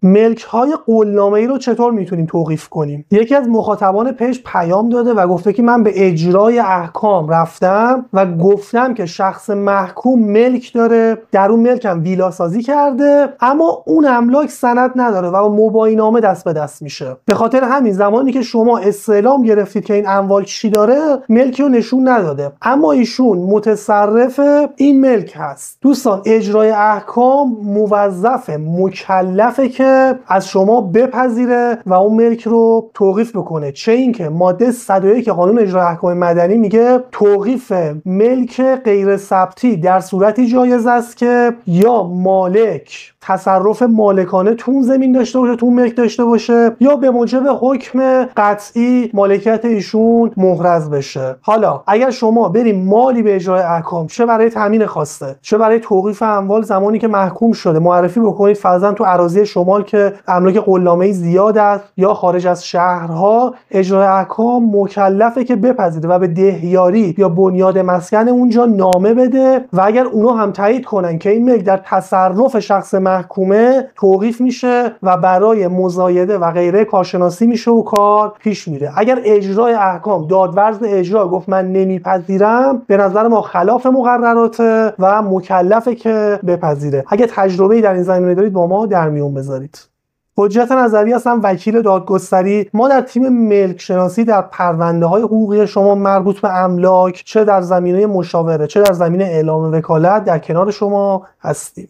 ملک های قولنامه‌ای رو چطور میتونیم توقیف کنیم؟ یکی از مخاطبان پیج پیام داده و گفته که من به اجرای احکام رفتم و گفتم که شخص محکوم ملک داره، در اون ملک هم ویلا سازی کرده، اما اون املاک سند نداره و با مباینامه دست به دست میشه. به خاطر همین زمانی که شما استعلام گرفتید که این اموال چی داره، ملکی رو نشون نداده، اما ایشون متصرف این ملک هست. دوستان، اجرای احکام موظف مکلفه که از شما بپذیره و اون ملک رو توقیف بکنه. چه اینکه ماده 101 قانون اجرای احکام مدنی میگه توقیف ملک غیر ثبتی در صورتی جایز است که یا مالک تصرف مالکانه تو اون زمین داشته باشه، تو اون ملک داشته باشه، یا به موجب حکم قطعی مالکیت ایشون محرز بشه. حالا اگر شما بریم مالی به اجرای احکام، چه برای تامین خواسته چه برای توقیف اموال زمانی که محکوم شده معرفی بکنید، فرضاً تو اراضی شمال که املاک قولنامه‌ای زیاد است یا خارج از شهرها، اجرای احکام مکلفه که بپذیره و به دهیاری یا بنیاد مسکن اونجا نامه بده و اگر اونا هم تایید کنن که این ملک در تصرف شخص محکومه، توقیف میشه و برای مزایده و غیره کارشناسی میشه و کار پیش میره. اگر اجرای احکام دادورز اجرا گفت من نمیپذیرم، به نظر ما خلاف مقرراته و مکلفه که بپذیره. اگه تجربه‌ای در این زمینه دارید با ما در میون بذارید. حجت نظری هستم، وکیل دادگستری. ما در تیم ملک شناسی در پرونده‌های حقوقی شما مربوط به املاک، چه در زمینه مشاوره چه در زمینه اعلام وکالت، در کنار شما هستیم.